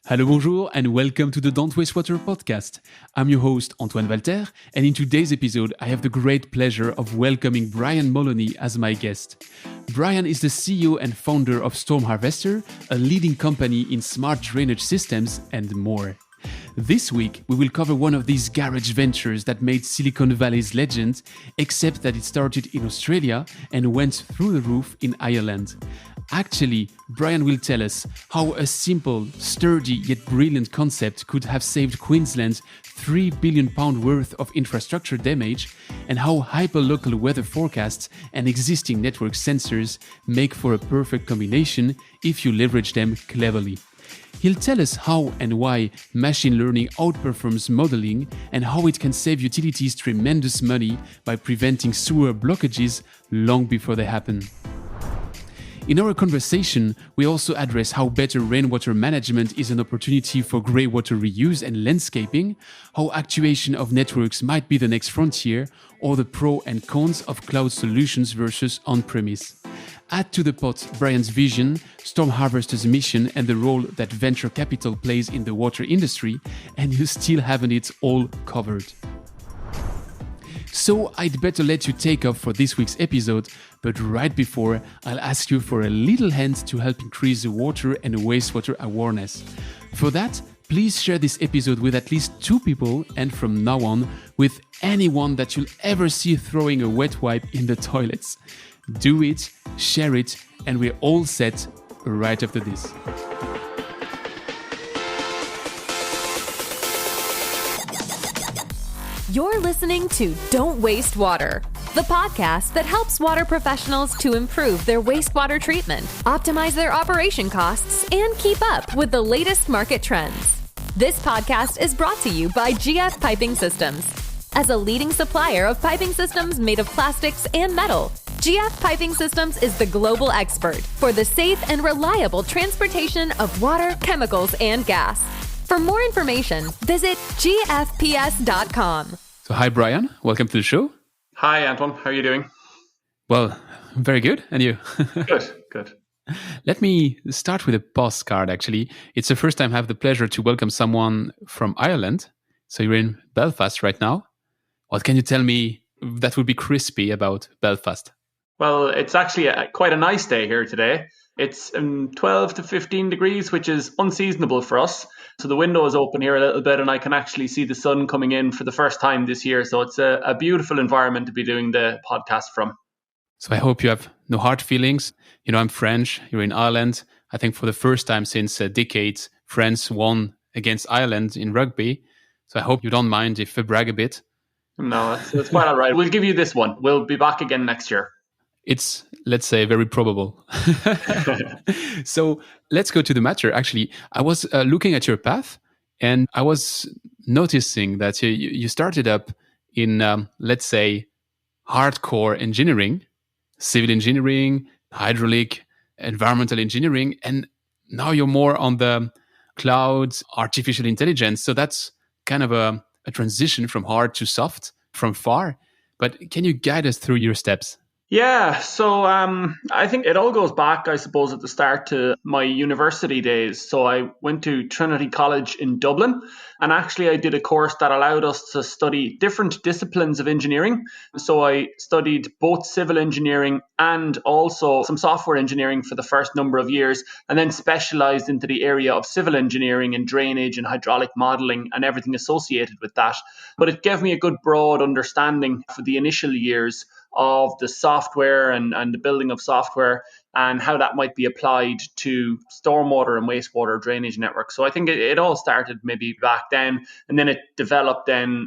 Hello, bonjour, and welcome to the Don't Waste Water podcast. I'm your host, Antoine Walter, and in today's episode, I have the great pleasure of welcoming Brian Moloney as my guest. Brian is the CEO and founder of StormHarvester, a leading company in smart drainage systems and more. This week, we will cover one of these garage ventures that made Silicon Valley's legend, except that it started in Australia and went through the roof in Ireland. Actually, Brian will tell us how a simple, sturdy yet brilliant concept could have saved Queensland £3 billion worth of infrastructure damage, and how hyperlocal weather forecasts and existing network sensors make for a perfect combination if you leverage them cleverly. He'll tell us how and why machine learning outperforms modeling and how it can save utilities tremendous money by preventing sewer blockages long before they happen. In our conversation, we also address how better rainwater management is an opportunity for greywater reuse and landscaping, how actuation of networks might be the next frontier, or the pros and cons of cloud solutions versus on-premise. Add to the pot Brian's vision, StormHarvester's mission, and the role that venture capital plays in the water industry, and you still haven't it all covered. So I'd better let you take off for this week's episode, but right before, I'll ask you for a little hand to help increase the water and wastewater awareness. For that, please share this episode with at least 2 people, and from now on, with anyone that you'll ever see throwing a wet wipe in the toilets. Do it, share it, and we're all set right after this. You're listening to Don't Waste Water, the podcast that helps water professionals to improve their wastewater treatment, optimize their operation costs, and keep up with the latest market trends. This podcast is brought to you by GF Piping Systems. As a leading supplier of piping systems made of plastics and metal, GF Piping Systems is the global expert for the safe and reliable transportation of water, chemicals, and gas. For more information, visit gfps.com. So hi Brian, welcome to the show. Hi Antoine, how are you doing? Well, very good, and you? Good. Let me start with a postcard actually. It's the first time I have the pleasure to welcome someone from Ireland. So you're in Belfast right now. What can you tell me that would be crispy about Belfast? Well, it's actually quite a nice day here today. It's 12 to 15 degrees, which is unseasonable for us. So the window is open here a little bit and I can actually see the sun coming in for the first time this year. So it's a beautiful environment to be doing the podcast from. So I hope you have no hard feelings. You know, I'm French, you're in Ireland. I think for the first time since decades, France won against Ireland in rugby. So I hope you don't mind if I brag a bit. No, that's quite all right. We'll give you this one. We'll be back again next year. It's, let's say, very probable. So let's go to the matter. Actually, I was looking at your path and I was noticing that you started up in, let's say, hardcore engineering, civil engineering, hydraulic, environmental engineering, and now you're more on the cloud, artificial intelligence. So that's kind of a transition from hard to soft, from far. But can you guide us through your steps? Yeah, so I think it all goes back, I suppose, at the start to my university days. So I went to Trinity College in Dublin, and actually I did a course that allowed us to study different disciplines of engineering. So I studied both civil engineering and also some software engineering for the first number of years, and then specialized into the area of civil engineering and drainage and hydraulic modeling and everything associated with that. But it gave me a good broad understanding for the initial years of the software and the building of software and how that might be applied to stormwater and wastewater drainage networks. So I think it all started maybe back then, and then it developed then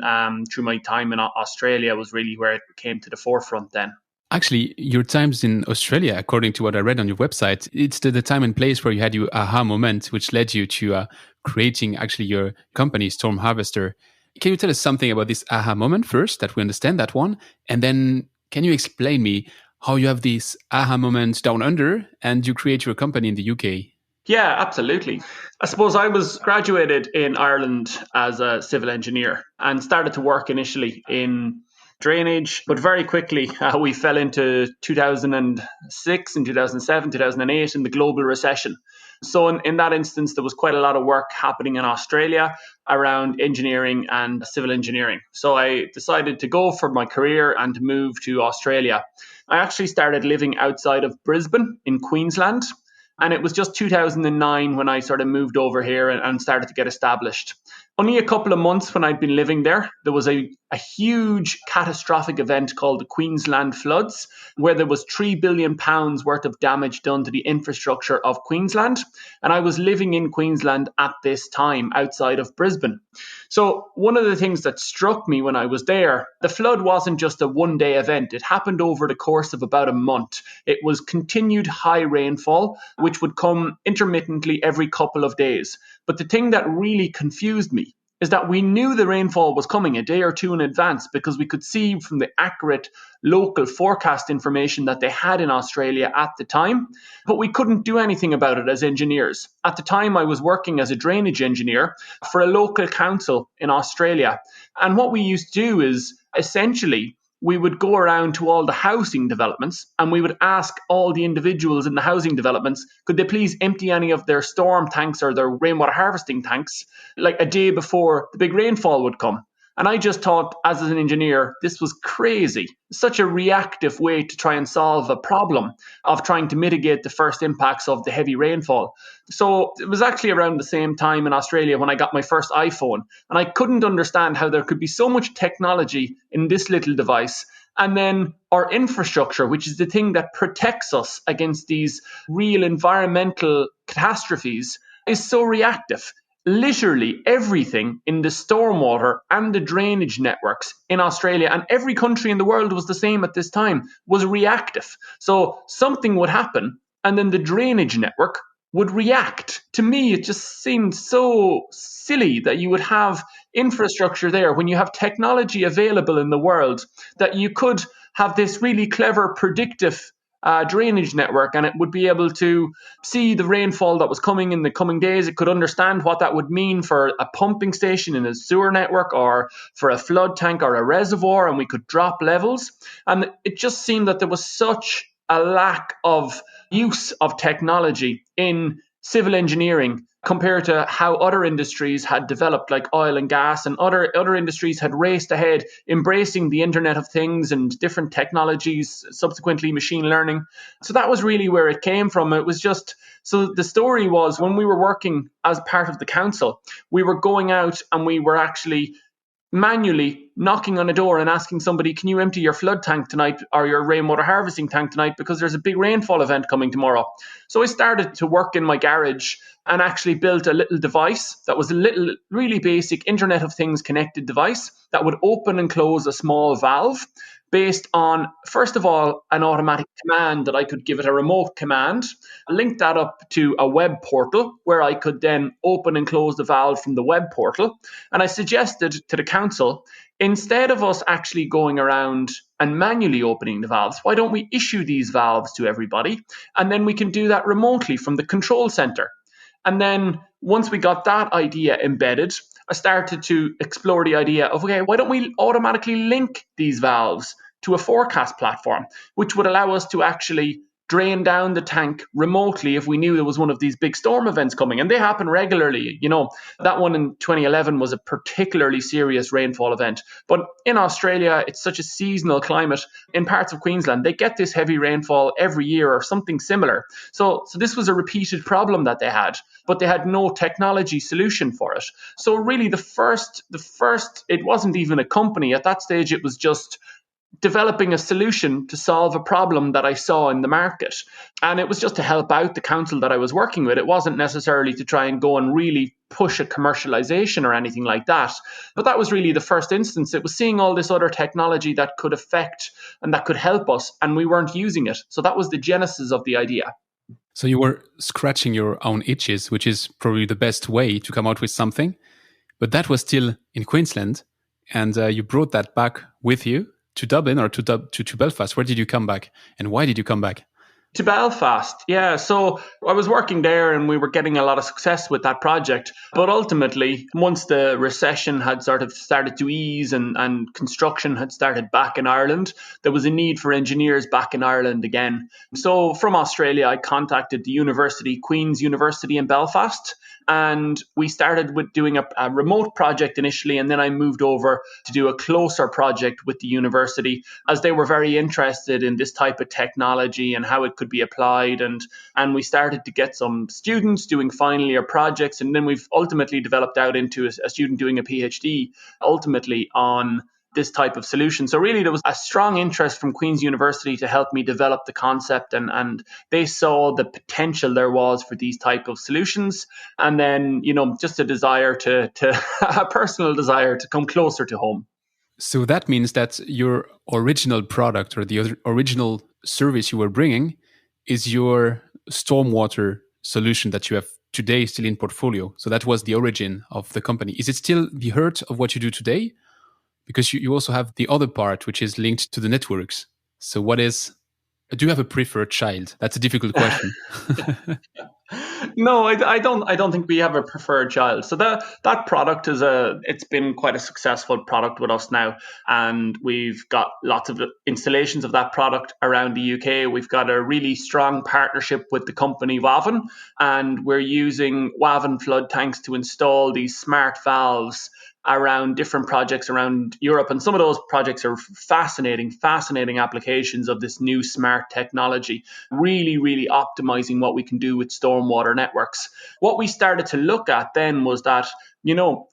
through my time in Australia was really where it came to the forefront then. Actually, your times in Australia, according to what I read on your website, it's the time and place where you had your aha moment, which led you to creating actually your company, StormHarvester. Can you tell us something about this aha moment first, that we understand that one, and then can you explain me how you have this aha moment down under and you create your company in the UK? Yeah, absolutely. I suppose I was graduated in Ireland as a civil engineer and started to work initially in drainage, but very quickly we fell into 2006 and 2007, 2008 in the global recession. So in that instance, there was quite a lot of work happening in Australia around engineering and civil engineering. So I decided to go for my career and to move to Australia. I actually started living outside of Brisbane in Queensland. And it was just 2009 when I sort of moved over here and started to get established. Only a couple of months when I'd been living there, there was a huge catastrophic event called the Queensland floods, where there was £3 billion worth of damage done to the infrastructure of Queensland. And I was living in Queensland at this time outside of Brisbane. So one of the things that struck me when I was there, the flood wasn't just a one-day event. It happened over the course of about a month. It was continued high rainfall, which would come intermittently every couple of days. But the thing that really confused me is that we knew the rainfall was coming a day or two in advance because we could see from the accurate local forecast information that they had in Australia at the time, but we couldn't do anything about it as engineers. At the time, I was working as a drainage engineer for a local council in Australia. And what we used to do is essentially we would go around to all the housing developments and we would ask all the individuals in the housing developments, could they please empty any of their storm tanks or their rainwater harvesting tanks like a day before the big rainfall would come. And I just thought, as an engineer, this was crazy. Such a reactive way to try and solve a problem of trying to mitigate the first impacts of the heavy rainfall. So it was actually around the same time in Australia when I got my first iPhone. And I couldn't understand how there could be so much technology in this little device. And then our infrastructure, which is the thing that protects us against these real environmental catastrophes, is so reactive. Literally everything in the stormwater and the drainage networks in Australia and every country in the world was the same at this time, was reactive. So something would happen and then the drainage network would react. To me, it just seemed so silly that you would have infrastructure there when you have technology available in the world, that you could have this really clever predictive drainage network, and it would be able to see the rainfall that was coming in the coming days. It could understand what that would mean for a pumping station in a sewer network or for a flood tank or a reservoir, and we could drop levels. And it just seemed that there was such a lack of use of technology in civil engineering compared to how other industries had developed, like oil and gas, and other industries had raced ahead, embracing the Internet of Things and different technologies, subsequently machine learning. So that was really where it came from. It was just, so the story was when we were working as part of the council, we were going out and we were actually manually knocking on a door and asking somebody, can you empty your flood tank tonight or your rainwater harvesting tank tonight because there's a big rainfall event coming tomorrow. So I started to work in my garage and actually built a little device that was a little really basic Internet of Things connected device that would open and close a small valve based on, first of all, an automatic command that I could give it a remote command, link that up to a web portal where I could then open and close the valve from the web portal. And I suggested to the council, instead of us actually going around and manually opening the valves, why don't we issue these valves to everybody? And then we can do that remotely from the control center. And then once we got that idea embedded, I started to explore the idea of, okay, why don't we automatically link these valves to a forecast platform, which would allow us to actually drain down the tank remotely if we knew there was one of these big storm events coming. And they happen regularly. You know, that one in 2011 was a particularly serious rainfall event. But in Australia, it's such a seasonal climate. In parts of Queensland, they get this heavy rainfall every year or something similar. So this was a repeated problem that they had, but they had no technology solution for it. So really the first, it wasn't even a company. At that stage, it was just developing a solution to solve a problem that I saw in the market. And it was just to help out the council that I was working with. It wasn't necessarily to try and go and really push a commercialization or anything like that. But that was really the first instance. It was seeing all this other technology that could affect and that could help us, and we weren't using it. So that was the genesis of the idea. So you were scratching your own itches, which is probably the best way to come out with something. But that was still in Queensland, and you brought that back with you to Dublin or to Belfast. Where did you come back, and why did you come back? To Belfast, yeah. So I was working there and we were getting a lot of success with that project. But ultimately, once the recession had sort of started to ease and construction had started back in Ireland, there was a need for engineers back in Ireland again. So from Australia, I contacted the university, Queen's University in Belfast. And we started with doing a remote project initially, and then I moved over to do a closer project with the university as they were very interested in this type of technology and how it could be applied. And we started to get some students doing final year projects, and then we've ultimately developed out into a student doing a PhD ultimately on this type of solution. So really there was a strong interest from Queen's University to help me develop the concept, and they saw the potential there was for these type of solutions. And then, just a desire to a personal desire to come closer to home. So that means that your original product or the original service you were bringing is your stormwater solution that you have today still in portfolio. So that was the origin of the company. Is it still the heart of what you do today? Because you also have the other part, which is linked to the networks. So do you have a preferred child? That's a difficult question. No, I don't think we have a preferred child. So that product it's been quite a successful product with us now, and we've got lots of installations of that product around the UK. We've got a really strong partnership with the company Waven, and we're using Waven flood tanks to install these smart valves around different projects around Europe. And some of those projects are fascinating applications of this new smart technology, really, really optimizing what we can do with stormwater networks. What we started to look at then was that,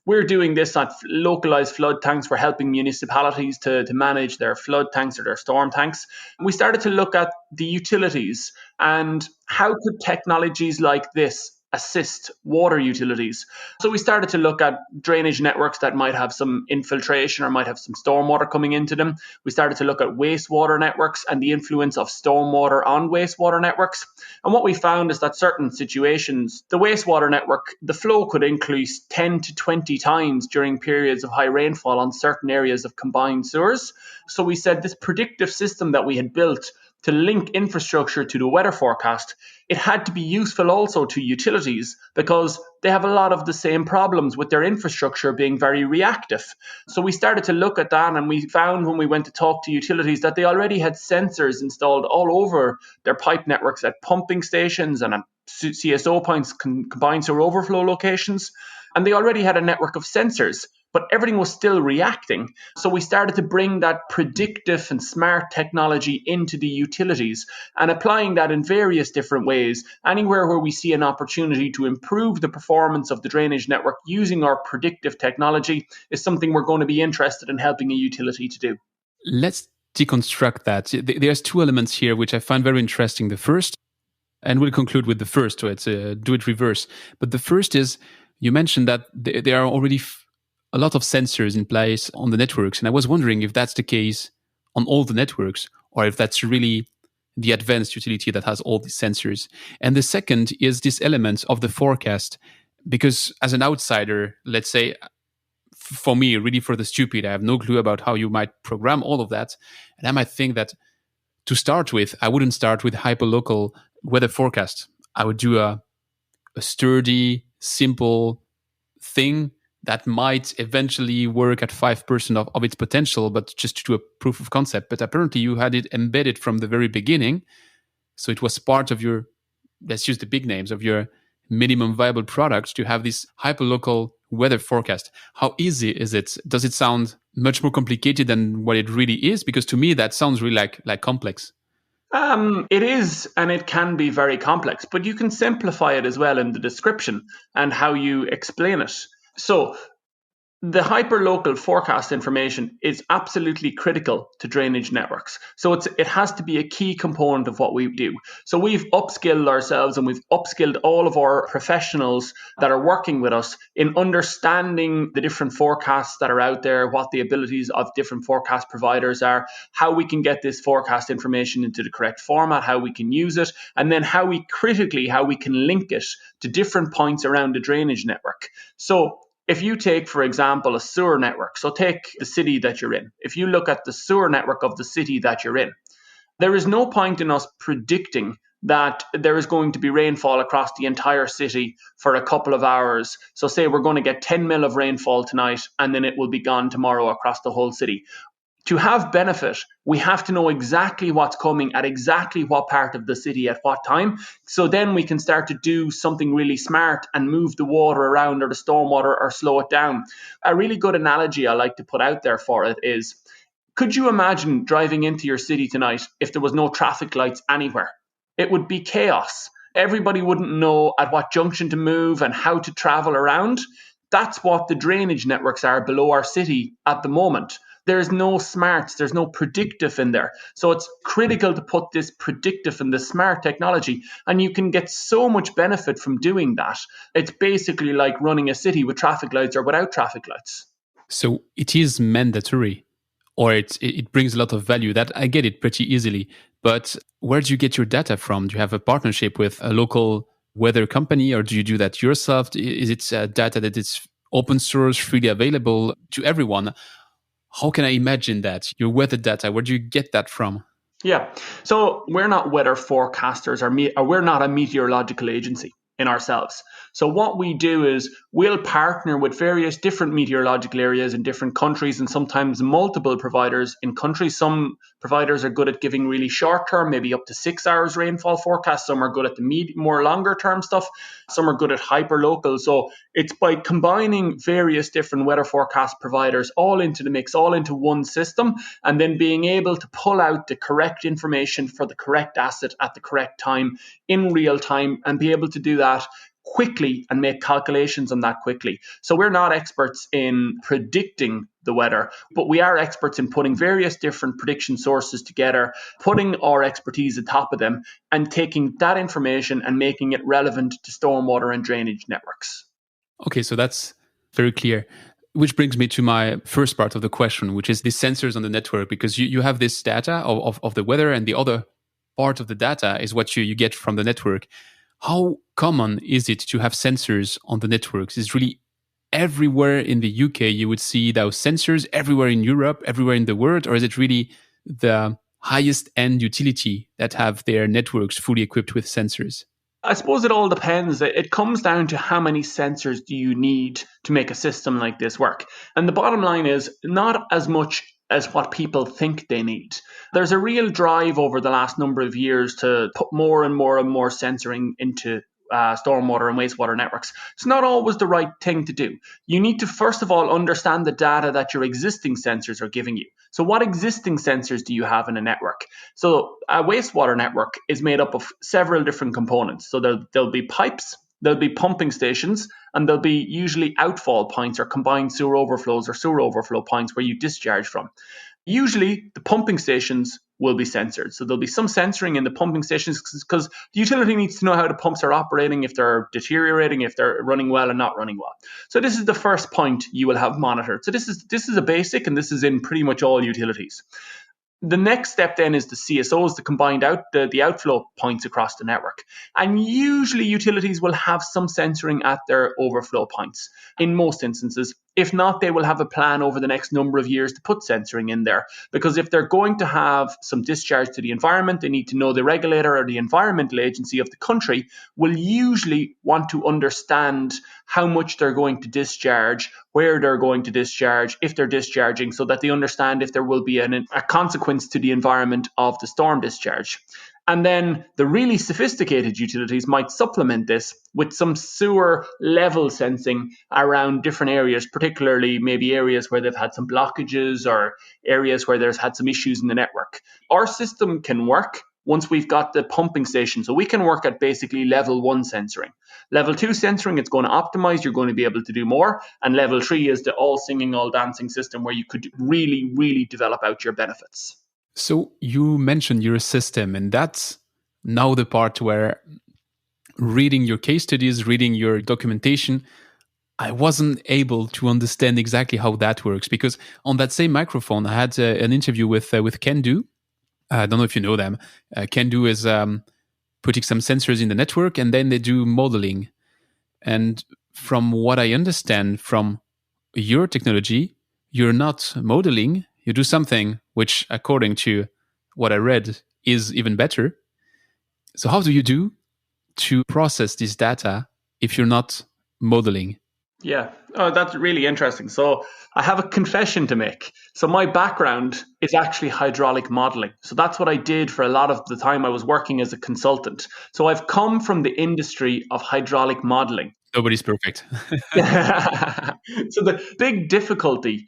we're doing this on localized flood tanks. We're helping municipalities to manage their flood tanks or their storm tanks. We started to look at the utilities and how could technologies like this assist water utilities. So we started to look at drainage networks that might have some infiltration or might have some stormwater coming into them. We started to look at wastewater networks and the influence of stormwater on wastewater networks. And what we found is that certain situations, the wastewater network, the flow could increase 10 to 20 times during periods of high rainfall on certain areas of combined sewers. So we said this predictive system that we had built to link infrastructure to the weather forecast, it had to be useful also to utilities because they have a lot of the same problems with their infrastructure being very reactive. So we started to look at that, and we found when we went to talk to utilities that they already had sensors installed all over their pipe networks at pumping stations and at CSO points, combined sewer overflow locations. And they already had a network of sensors, but everything was still reacting. So we started to bring that predictive and smart technology into the utilities and applying that in various different ways. Anywhere where we see an opportunity to improve the performance of the drainage network using our predictive technology is something we're going to be interested in helping a utility to do. Let's deconstruct that. There's two elements here which I find very interesting. The first, and we'll conclude with the first, so it's do it reverse. But the first is, you mentioned that there are already a lot of sensors in place on the networks. And I was wondering if that's the case on all the networks or if that's really the advanced utility that has all these sensors. And the second is this element of the forecast. Because as an outsider, let's say, for me, really for the stupid, I have no clue about how you might program all of that. And I might think that to start with, I wouldn't start with hyperlocal weather forecast. I would do a sturdy, simple thing that might eventually work at 5% of its potential, but just to do a proof of concept. But apparently you had it embedded from the very beginning. So it was part of your, let's use the big names, of your minimum viable product to have this hyperlocal weather forecast. How easy is it? Does it sound much more complicated than what it really is? Because to me, that sounds really like complex. It is, and it can be very complex, but you can simplify it as well in the description and how you explain it. So the hyperlocal forecast information is absolutely critical to drainage networks. So it has to be a key component of what we do. So we've upskilled ourselves and we've upskilled all of our professionals that are working with us in understanding the different forecasts that are out there, what the abilities of different forecast providers are, how we can get this forecast information into the correct format, how we can use it, and then how we can link it to different points around the drainage network. So if you take, for example, a sewer network, so take the city that you're in. If you look at the sewer network of the city that you're in, there is no point in us predicting that there is going to be rainfall across the entire city for a couple of hours. So say we're going to get 10 mil of rainfall tonight, and then it will be gone tomorrow across the whole city. To have benefit, we have to know exactly what's coming at exactly what part of the city at what time. So then we can start to do something really smart and move the water around or the stormwater or slow it down. A really good analogy I like to put out there for it is, could you imagine driving into your city tonight if there was no traffic lights anywhere? It would be chaos. Everybody wouldn't know at what junction to move and how to travel around. That's what the drainage networks are below our city at the moment. There's no smarts, there's no predictive in there. So it's critical to put this predictive and the smart technology, and you can get so much benefit from doing that. It's basically like running a city with traffic lights or without traffic lights. So it is mandatory, or it brings a lot of value. That I get it pretty easily. But where do you get your data from? Do you have a partnership with a local weather company, or do you do that yourself? Is it data that is open source, freely available to everyone? How can I imagine that? Your weather data, where do you get that from? Yeah, so we're not weather forecasters or we're not a meteorological agency in ourselves. So what we do is we'll partner with various different meteorological areas in different countries, and sometimes multiple providers in countries. Some providers are good at giving really short term, maybe up to 6 hours rainfall forecast. Some are good at the more longer term stuff. Some are good at hyper local. So it's by combining various different weather forecast providers all into the mix, all into one system, and then being able to pull out the correct information for the correct asset at the correct time in real time, and be able to do that quickly and make calculations on that quickly. So we're not experts in predicting the weather, but we are experts in putting various different prediction sources together, putting our expertise atop of them, and taking that information and making it relevant to stormwater and drainage networks. Okay, so that's very clear. Which brings me to my first part of the question, which is the sensors on the network, because you have this data of the weather, and the other part of the data is what you get from the network. How common is it to have sensors on the networks? Is really everywhere in the UK you would see those sensors, everywhere in Europe, everywhere in the world, or is it really the highest end utility that have their networks fully equipped with sensors? I suppose it all depends. It comes down to how many sensors do you need to make a system like this work. And the bottom line is not as much as what people think they need. There's a real drive over the last number of years to put more and more and more sensoring into stormwater and wastewater networks. It's not always the right thing to do. You need to, first of all, understand the data that your existing sensors are giving you. So what existing sensors do you have in a network? So a wastewater network is made up of several different components. So there'll be pipes, there'll be pumping stations, and there'll be usually outfall points or combined sewer overflows or sewer overflow points where you discharge from. Usually the pumping stations will be censored. So there'll be some censoring in the pumping stations because the utility needs to know how the pumps are operating, if they're deteriorating, if they're running well and not running well. So this is the first point you will have monitored. So this is a basic, and this is in pretty much all utilities. The next step then is the CSOs, the combined the outflow points across the network. And usually utilities will have some censoring at their overflow points in most instances. If not, they will have a plan over the next number of years to put censoring in there. Because if they're going to have some discharge to the environment, they need to know the regulator or the environmental agency of the country will usually want to understand how much they're going to discharge, where they're going to discharge, if they're discharging, so that they understand if there will be a consequence to the environment of the storm discharge. And then the really sophisticated utilities might supplement this with some sewer level sensing around different areas, particularly maybe areas where they've had some blockages or areas where there's had some issues in the network. Our system can work once we've got the pumping station. So we can work at basically level 1 censoring. Level 2 censoring, it's going to optimize, you're going to be able to do more. And level 3 is the all singing, all dancing system where you could really, really develop out your benefits. So you mentioned your system, and that's now the part where reading your case studies, reading your documentation, I wasn't able to understand exactly how that works, because on that same microphone, I had an interview with Kendu. I don't know if you know them. Kendu is putting some sensors in the network, and then they do modeling. And from what I understand from your technology, you're not modeling. You do something which, according to what I read, is even better. So how do you do to process this data if you're not modeling? Yeah. Oh, that's really interesting. So I have a confession to make. So my background is actually hydraulic modeling. So that's what I did for a lot of the time I was working as a consultant. So I've come from the industry of hydraulic modeling. Nobody's perfect. So the big difficulty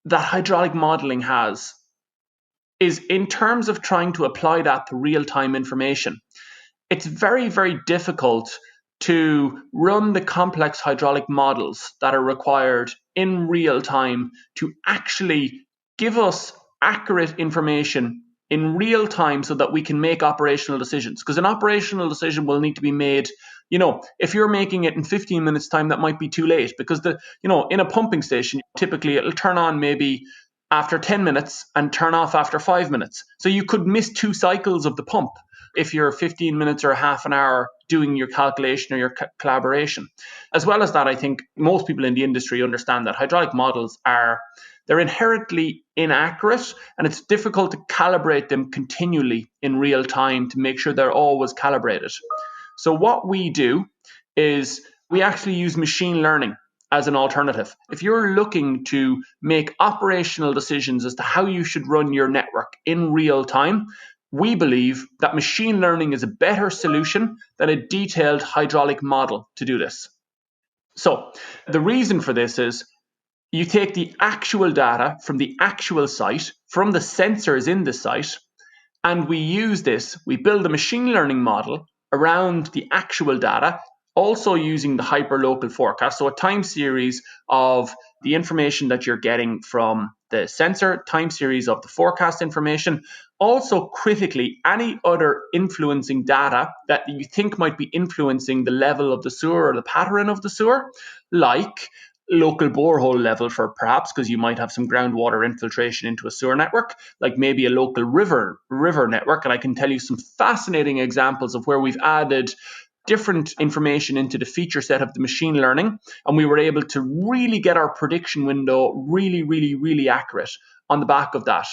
that hydraulic modeling has is in terms of trying to apply that to real-time information. It's very, very difficult to run the complex hydraulic models that are required in real time to actually give us accurate information in real time so that we can make operational decisions. Because an operational decision will need to be made, if you're making it in 15 minutes time, that might be too late because in a pumping station, typically it'll turn on maybe after 10 minutes and turn off after 5 minutes. So you could miss 2 cycles of the pump if you're 15 minutes or half an hour doing your calculation or your collaboration. As well as that, I think most people in the industry understand that hydraulic models they're inherently inaccurate, and it's difficult to calibrate them continually in real time to make sure they're always calibrated. So what we do is we actually use machine learning as an alternative. If you're looking to make operational decisions as to how you should run your network in real time, we believe that machine learning is a better solution than a detailed hydraulic model to do this. So the reason for this is you take the actual data from the actual site, from the sensors in the site, and we build a machine learning model around the actual data, also using the hyperlocal forecast. So a time series of the information that you're getting from the sensor, time series of the forecast information, also critically any other influencing data that you think might be influencing the level of the sewer or the pattern of the sewer, like local borehole level for perhaps because you might have some groundwater infiltration into a sewer network, like maybe a local river network. And I can tell you some fascinating examples of where we've added different information into the feature set of the machine learning, and we were able to really get our prediction window really, really, really accurate on the back of that.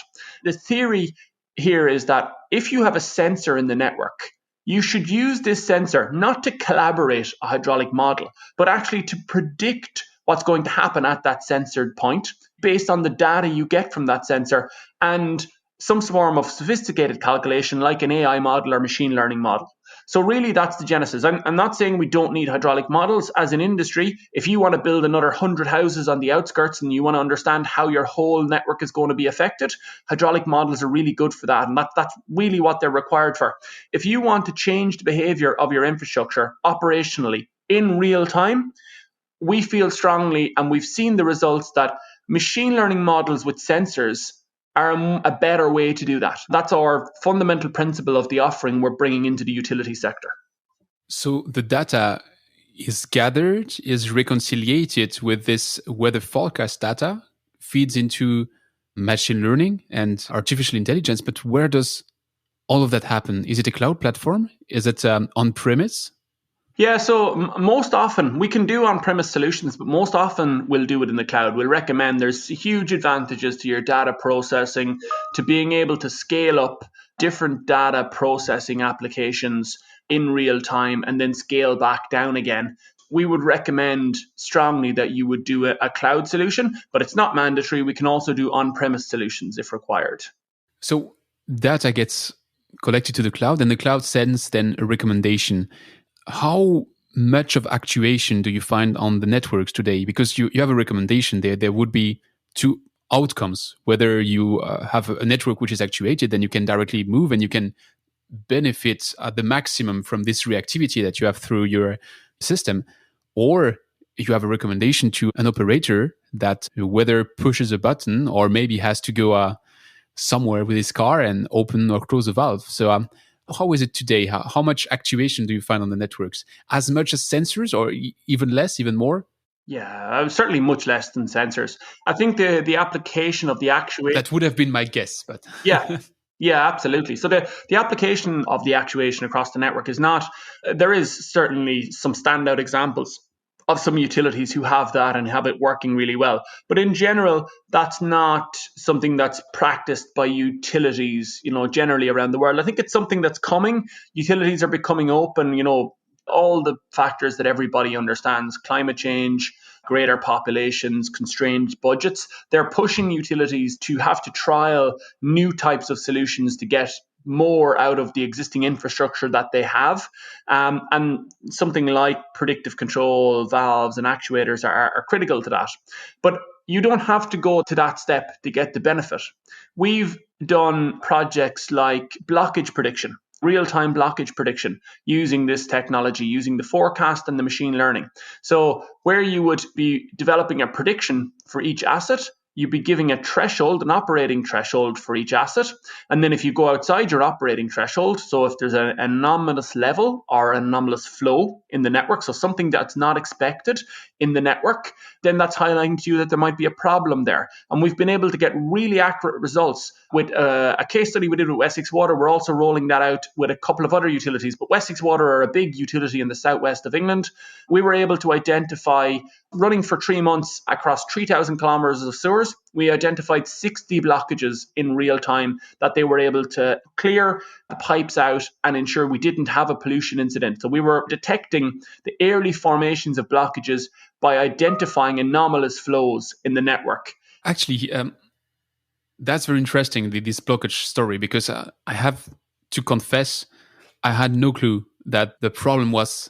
The theory here is that if you have a sensor in the network, you should use this sensor not to collaborate a hydraulic model, but actually to predict what's going to happen at that censored point based on the data you get from that sensor and some form of sophisticated calculation like an AI model or machine learning model. So really that's the genesis. I'm not saying we don't need hydraulic models as an industry. If you want to build another 100 houses on the outskirts and you want to understand how your whole network is going to be affected, hydraulic models are really good for that. And that's really what they're required for. If you want to change the behavior of your infrastructure operationally in real time, we feel strongly, and we've seen the results, that machine learning models with sensors are a better way to do that. That's our fundamental principle of the offering we're bringing into the utility sector. So the data is gathered, is reconciliated with this weather forecast data, feeds into machine learning and artificial intelligence. But where does all of that happen? Is it a cloud platform? Is it on-premise? Yeah, so most often we can do on-premise solutions, but most often we'll do it in the cloud. We'll recommend there's huge advantages to your data processing, to being able to scale up different data processing applications in real time and then scale back down again. We would recommend strongly that you would do a cloud solution, but it's not mandatory. We can also do on-premise solutions if required. So data gets collected to the cloud, and the cloud sends then a recommendation. How much of actuation do you find on the networks today? Because you have a recommendation there. There would be two outcomes. Whether you have a network which is actuated, then you can directly move and you can benefit at the maximum from this reactivity that you have through your system. Or you have a recommendation to an operator that whether pushes a button or maybe has to go somewhere with his car and open or close a valve. So how is it today? How much actuation do you find on the networks? As much as sensors, or even less, even more? Yeah, certainly much less than sensors. I think the application of the actuation... That would have been my guess, but... Yeah, absolutely. So the application of the actuation across the network is not... There is certainly some standout examples of some utilities who have that and have it working really well. But in general, that's not something that's practiced by utilities, generally around the world. I think it's something that's coming. Utilities are becoming open, all the factors that everybody understands: climate change, greater populations, constrained budgets. They're pushing utilities to have to trial new types of solutions to get more out of the existing infrastructure that they have. And something like predictive control, valves, and actuators are critical to that. But you don't have to go to that step to get the benefit. We've done projects like blockage prediction, real-time blockage prediction, using this technology, using the forecast and the machine learning. So where you would be developing a prediction for each asset, you'd be giving a threshold, an operating threshold for each asset. And then if you go outside your operating threshold, so if there's an anomalous level or an anomalous flow in the network, so something that's not expected in the network, then that's highlighting to you that there might be a problem there. And we've been able to get really accurate results with a case study we did with Wessex Water. We're also rolling that out with a couple of other utilities, but Wessex Water are a big utility in the southwest of England. We were able to identify, running for 3 months across 3,000 kilometers of sewers, we identified 60 blockages in real time that they were able to clear the pipes out and ensure we didn't have a pollution incident. So we were detecting the early formations of blockages by identifying anomalous flows in the network. Actually, that's very interesting, this blockage story, because I have to confess, I had no clue that the problem was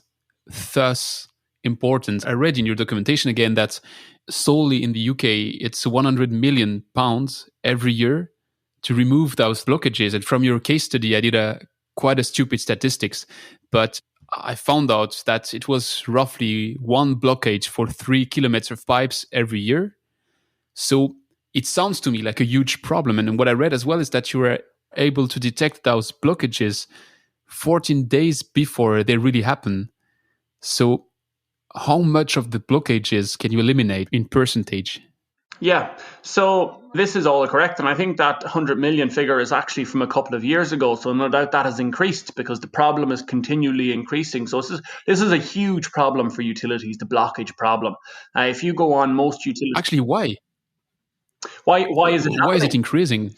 thus important. I read in your documentation again that solely in the UK, it's £100 million every year to remove those blockages. And from your case study, I did quite a stupid statistics, but I found out that it was roughly one blockage for 3 kilometers of pipes every year. So it sounds to me like a huge problem. And what I read as well is that you were able to detect those blockages 14 days before they really happen. So how much of the blockages can you eliminate in percentage? Yeah, so this is all correct. And I think that 100 million figure is actually from a couple of years ago. So no doubt that has increased because the problem is continually increasing. So this is a huge problem for utilities, the blockage problem. If you go on most utilities... Actually, why? Why is it happening? Why is it increasing?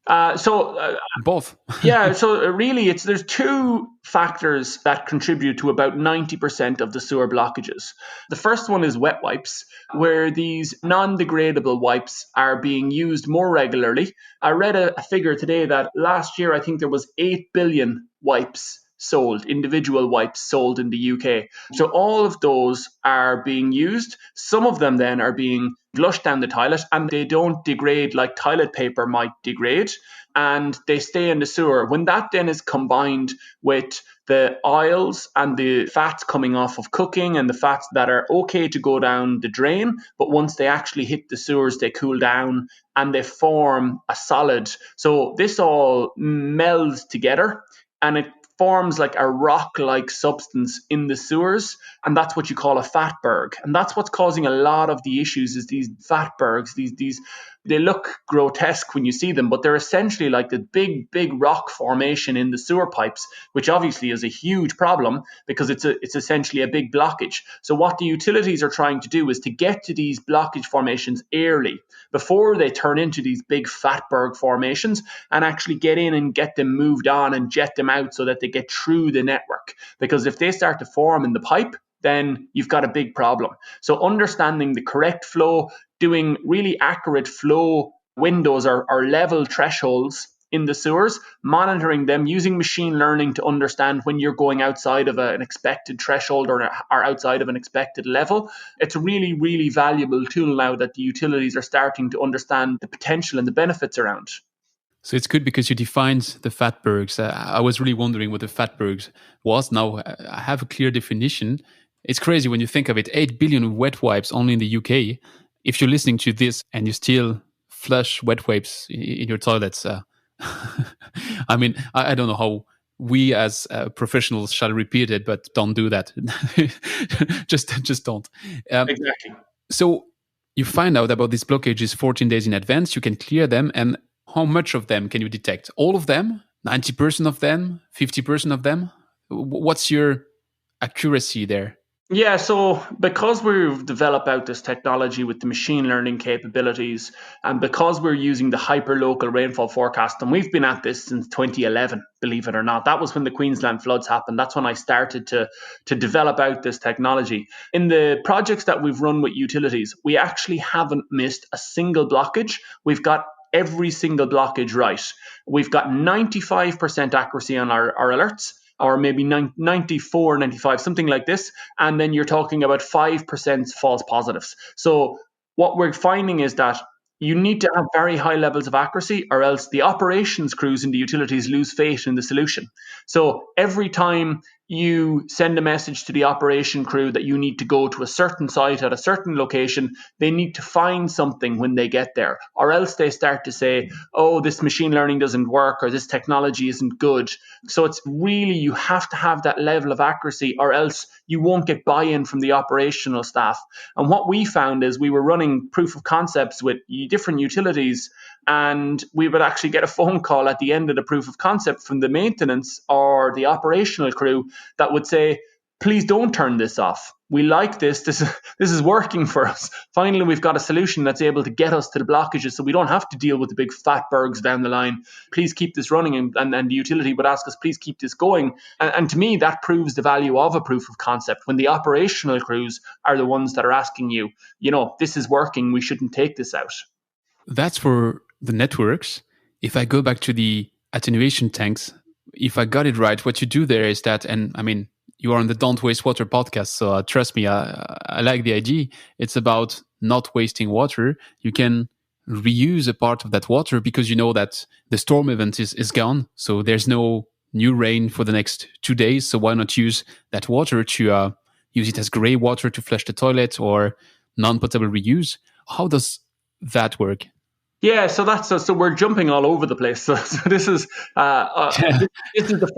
Both. Yeah, so really there's two factors that contribute to about 90% of the sewer blockages. The first one is wet wipes, where these non-degradable wipes are being used more regularly. I read a figure today that last year I think there was 8 billion wipes sold, individual wipes sold in the UK. So all of those are being used. Some of them then are being flushed down the toilet and they don't degrade like toilet paper might degrade, and they stay in the sewer. When that then is combined with the oils and the fats coming off of cooking and the fats that are okay to go down the drain, but once they actually hit the sewers, they cool down and they form a solid. So this all melds together and it forms like a rock-like substance in the sewers, and that's what you call a fatberg. And that's what's causing a lot of the issues is these fatbergs. These they look grotesque when you see them, but they're essentially like the big rock formation in the sewer pipes, which obviously is a huge problem because it's essentially a big blockage. So what the utilities are trying to do is to get to these blockage formations early before they turn into these big fatberg formations and actually get in and get them moved on and jet them out so that they get through the network. Because if they start to form in the pipe, then you've got a big problem. So understanding the correct flow, doing really accurate flow windows or level thresholds in the sewers, monitoring them, using machine learning to understand when you're going outside of an expected threshold or outside of an expected level. It's a really, really valuable tool now that the utilities are starting to understand the potential and the benefits around. So it's good because you defined the fatbergs. I was really wondering what the fatbergs was. Now I have a clear definition. It's crazy when you think of it. 8 billion wet wipes only in the UK. If you're listening to this and you still flush wet wipes in your toilets, I mean, I don't know how we as professionals shall repeat it, but don't do that. just don't. Exactly. So you find out about these blockages 14 days in advance. You can clear them. And how much of them can you detect? All of them? 90% of them? 50% of them? What's your accuracy there? Yeah, so because we've developed out this technology with the machine learning capabilities, and because we're using the hyperlocal rainfall forecast, and we've been at this since 2011, believe it or not. That was when the Queensland floods happened. That's when I started to develop out this technology. In the projects that we've run with utilities, we actually haven't missed a single blockage. We've got every single blockage right. We've got 95% accuracy on our alerts, or maybe 94, 95, something like this. And then you're talking about 5% false positives. So what we're finding is that you need to have very high levels of accuracy, or else the operations crews in the utilities lose faith in the solution. So every time you send a message to the operation crew that you need to go to a certain site at a certain location, they need to find something when they get there, or else they start to say, oh, this machine learning doesn't work, or this technology isn't good. So it's really, you have to have that level of accuracy, or else you won't get buy-in from the operational staff. And what we found is we were running proof of concepts with different utilities, and we would actually get a phone call at the end of the proof of concept from the maintenance or the operational crew that would say, please don't turn this off. We like this. This is working for us. Finally, we've got a solution that's able to get us to the blockages, so we don't have to deal with the big Fatbergs down the line. Please keep this running. And the utility would ask us, please keep this going. And to me, that proves the value of a proof of concept, when the operational crews are the ones that are asking you, this is working. We shouldn't take this out. That's for the networks. If I go back to the attenuation tanks, if I got it right, what you do there is that, and I mean, you are on the Don't Waste Water podcast, so trust me, I like the idea. It's about not wasting water. You can reuse a part of that water because you know that the storm event is gone, so there's no new rain for the next 2 days. So why not use that water to use it as grey water to flush the toilet, or non-potable reuse? How does that work? Yeah, so we're jumping all over the place. So this is this is the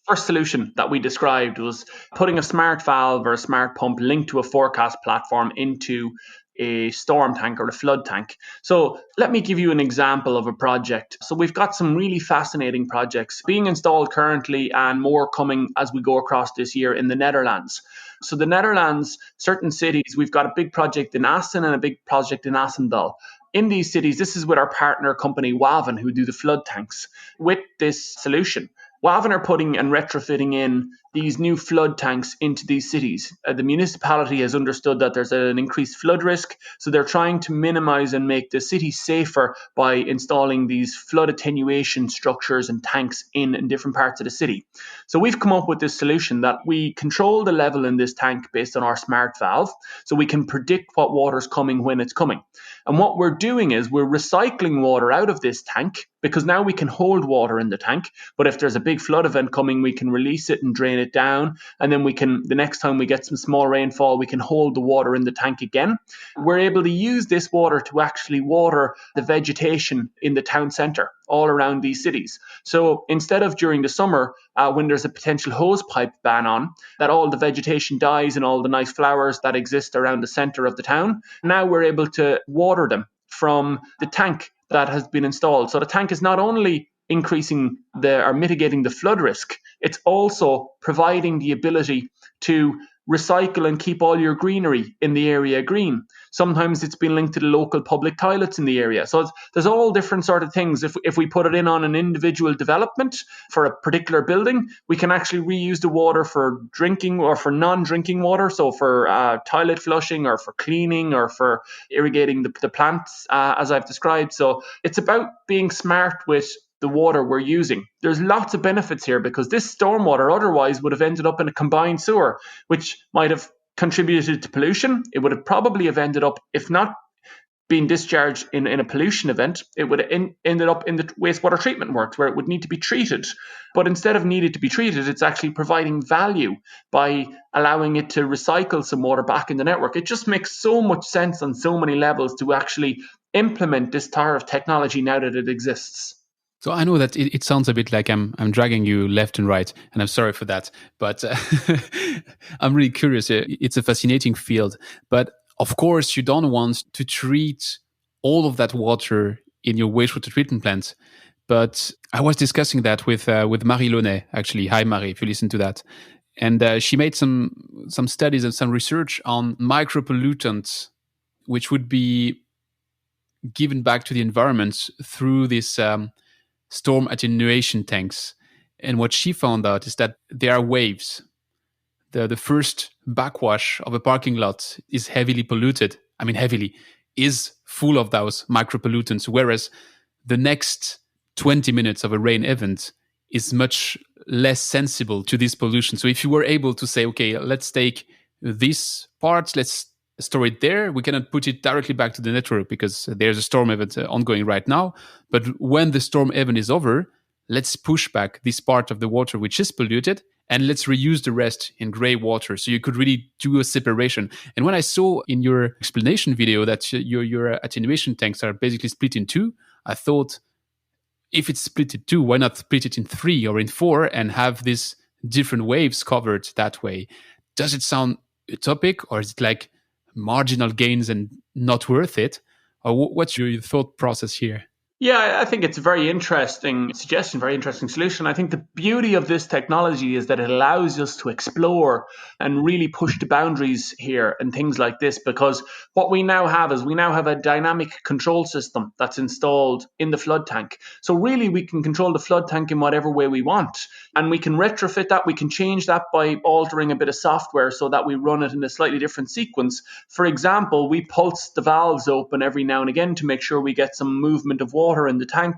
first solution that we described, was putting a smart valve or a smart pump linked to a forecast platform into a storm tank or a flood tank. So let me give you an example of a project. So we've got some really fascinating projects being installed currently, and more coming as we go across this year in the Netherlands. So the Netherlands, certain cities, we've got a big project in Assen and a big project in Assendal. In these cities, this is with our partner company Waven, who do the flood tanks. With this solution, Waven are putting and retrofitting in these new flood tanks into these cities. The municipality has understood that there's an increased flood risk, so they're trying to minimize and make the city safer by installing these flood attenuation structures and tanks in different parts of the city. So we've come up with this solution that we control the level in this tank based on our smart valve, so we can predict what water's coming when it's coming. And what we're doing is we're recycling water out of this tank, because now we can hold water in the tank, but if there's a big flood event coming, we can release it and drain it down, and then we can, the next time we get some small rainfall, we can hold the water in the tank again. We're able to use this water to actually water the vegetation in the town centre all around these cities. So instead of during the summer, when there's a potential hose pipe ban on, that all the vegetation dies and all the nice flowers that exist around the centre of the town, now we're able to water them from the tank that has been installed. So the tank is not only increasing or mitigating the flood risk, it's also providing the ability to recycle and keep all your greenery in the area green. Sometimes it's been linked to the local public toilets in the area. So there's all different sort of things. If we put it in on an individual development for a particular building, we can actually reuse the water for drinking or for non-drinking water. So for toilet flushing, or for cleaning, or for irrigating the plants, as I've described. So it's about being smart with the water we're using. There's lots of benefits here, because this stormwater otherwise would have ended up in a combined sewer, which might have contributed to pollution. It would have probably have ended up, if not being discharged in a pollution event, it would have ended up in the wastewater treatment works, where it would need to be treated. But instead of needed to be treated, it's actually providing value by allowing it to recycle some water back in the network. It just makes so much sense on so many levels to actually implement this type of technology now that it exists. So I know that it sounds a bit like I'm dragging you left and right, and I'm sorry for that. But I'm really curious. It's a fascinating field. But of course, you don't want to treat all of that water in your wastewater treatment plant. But I was discussing that with Marie Launay, actually. Hi, Marie, if you listen to that. And she made some studies and some research on micropollutants, which would be given back to the environment through these storm attenuation tanks. And what she found out is that there are waves. The first backwash of a parking lot is heavily polluted. I mean, heavily is full of those micropollutants, whereas the next 20 minutes of a rain event is much less sensible to this pollution. So if you were able to say, okay, let's take this part, let's store it there, we cannot put it directly back to the network because there's a storm event ongoing right now. But when the storm event is over, let's push back this part of the water which is polluted and let's reuse the rest in gray water. So you could really do a separation. And when I saw in your explanation video that your attenuation tanks are basically split in two, I thought, if it's split in two, why not split it in 3 or in 4 and have these different waves covered that way? Does it sound utopic, or is it like marginal gains and not worth it? Or what's your thought process here? Yeah, I think it's a very interesting suggestion, very interesting solution. I think the beauty of this technology is that it allows us to explore and really push the boundaries here and things like this, because what we now have is a dynamic control system that's installed in the flood tank. So really we can control the flood tank in whatever way we want, and we can retrofit that. We can change that by altering a bit of software so that we run it in a slightly different sequence. For example, we pulse the valves open every now and again to make sure we get some movement of water in the tank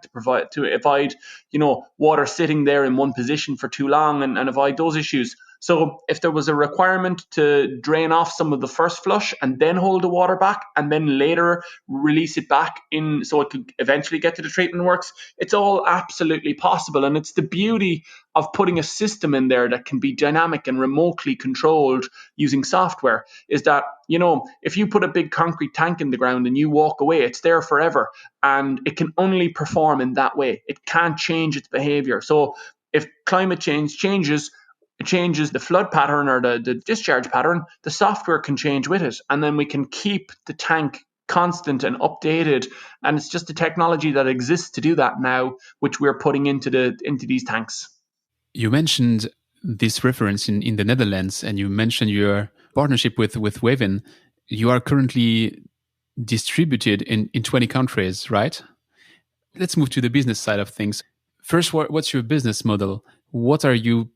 to avoid water sitting there in one position for too long and avoid those issues. So if there was a requirement to drain off some of the first flush and then hold the water back and then later release it back in so it could eventually get to the treatment works, it's all absolutely possible. And it's the beauty of putting a system in there that can be dynamic and remotely controlled using software, is that, if you put a big concrete tank in the ground and you walk away, it's there forever, and it can only perform in that way. It can't change its behavior. So if climate change changes the flood pattern or the discharge pattern, the software can change with it, and then we can keep the tank constant and updated. And it's just a technology that exists to do that now, which we're putting into these tanks. You mentioned this reference in the Netherlands, and you mentioned your partnership with Wavin. You are currently distributed in 20 countries, right? Let's move to the business side of things. First, what's your business model? What are you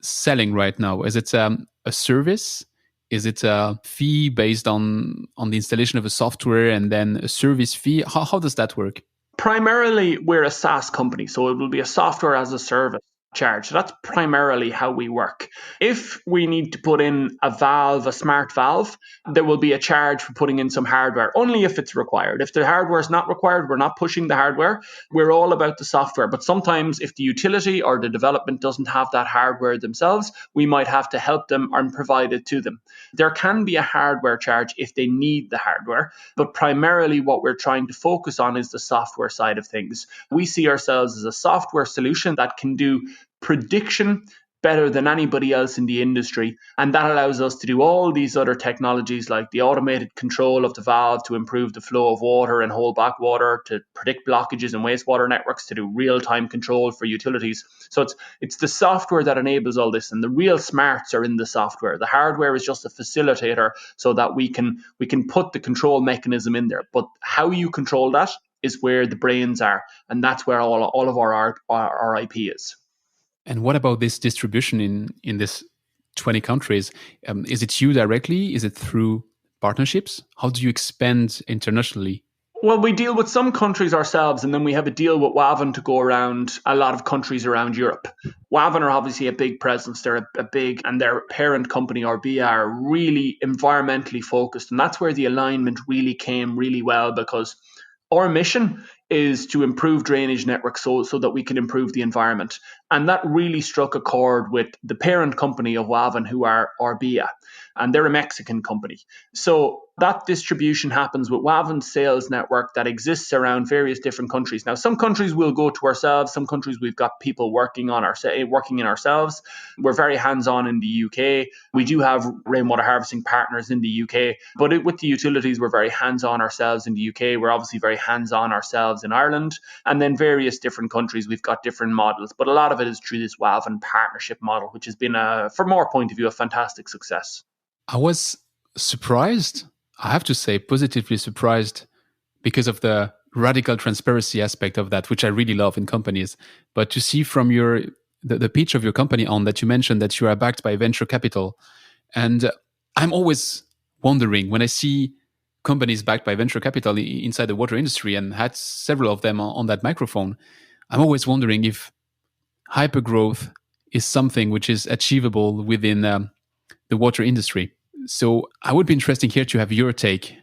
selling right now? Is it a service? Is it a fee based on the installation of a software and then a service fee? How does that work? Primarily, we're a SaaS company, so it will be a software as a service charge. So that's primarily how we work. If we need to put in a smart valve, there will be a charge for putting in some hardware, only if it's required. If the hardware is not required, we're not pushing the hardware. We're all about the software. But sometimes if the utility or the development doesn't have that hardware themselves, we might have to help them and provide it to them. There can be a hardware charge if they need the hardware, but primarily what we're trying to focus on is the software side of things. We see ourselves as a software solution that can do prediction better than anybody else in the industry, and that allows us to do all these other technologies like the automated control of the valve to improve the flow of water and hold back water, to predict blockages in wastewater networks, to do real-time control for utilities. So it's the software that enables all this, and the real smarts are in the software. The hardware is just a facilitator so that we can put the control mechanism in there, but how you control that is where the brains are, and that's where all of our IP is. And what about this distribution in this 20 countries? Is it you directly? Is it through partnerships? How do you expand internationally? Well, we deal with some countries ourselves, and then we have a deal with Wavin to go around a lot of countries around Europe. Wavin are obviously a big presence. They're a big, and their parent company, Orbea, are really environmentally focused. And that's where the alignment really came really well, because our mission is to improve drainage networks so that we can improve the environment. And that really struck a chord with the parent company of Wavin, who are Orbea, and they're a Mexican company. So That distribution happens with Wavin's sales network that exists around various different countries. Now, some countries we'll go to ourselves. Some countries we've got people working in ourselves. We're very hands-on in the UK. We do have rainwater harvesting partners in the UK, but with the utilities, we're very hands-on ourselves in the UK. We're obviously very hands-on ourselves in Ireland, and then various different countries, we've got different models. But a lot of it is through this Wavin partnership model, which has been, from our point of view, a fantastic success. I was surprised, I have to say, positively surprised because of the radical transparency aspect of that, which I really love in companies. But to see from the pitch of your company on that, you mentioned that you are backed by venture capital. And I'm always wondering when I see companies backed by venture capital inside the water industry, and had several of them on that microphone, I'm always wondering if hypergrowth is something which is achievable within the water industry. So I would be interested here to have your take.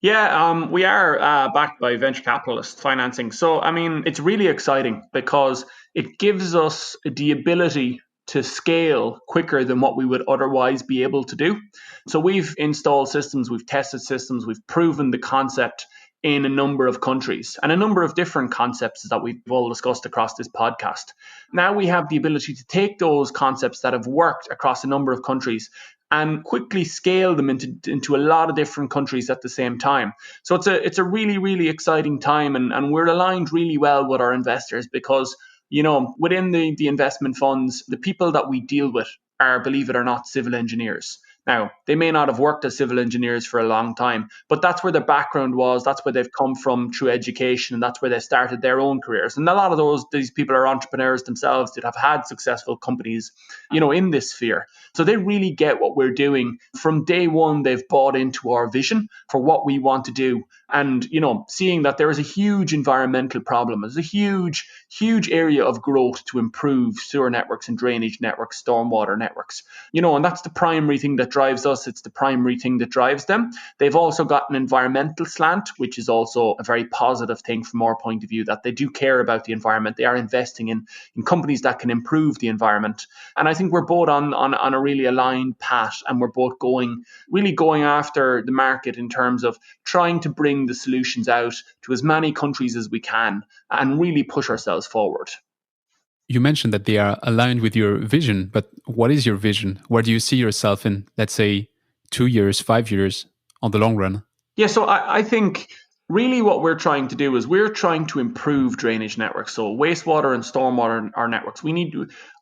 Yeah, we are backed by venture capitalist financing. So, I mean, it's really exciting because it gives us the ability to scale quicker than what we would otherwise be able to do. So we've installed systems, we've tested systems, we've proven the concept in a number of countries and a number of different concepts that we've all discussed across this podcast. Now we have the ability to take those concepts that have worked across a number of countries and quickly scale them into a lot of different countries at the same time. So it's a really, really exciting time, and we're aligned really well with our investors because, within the investment funds, the people that we deal with are, believe it or not, civil engineers. Now, they may not have worked as civil engineers for a long time, but that's where their background was. That's where they've come from through education, and that's where they started their own careers. And a lot of these people are entrepreneurs themselves that have had successful companies, in this sphere. So they really get what we're doing. From day one, they've bought into our vision for what we want to do. And, seeing that there is a huge environmental problem, there's a huge, huge area of growth to improve sewer networks and drainage networks, stormwater networks, and that's the primary thing that drives us. It's the primary thing that drives them. They've also got an environmental slant, which is also a very positive thing from our point of view, that they do care about the environment. They are investing in companies that can improve the environment. And I think we're both on a really aligned path, and we're both going after the market in terms of trying to bring the solutions out to as many countries as we can and really push ourselves forward. You mentioned that they are aligned with your vision, but what is your vision? Where do you see yourself in, let's say, 2 years, 5 years on the long run? Yeah, so I think really what we're trying to do is we're trying to improve drainage networks. So wastewater and stormwater are networks.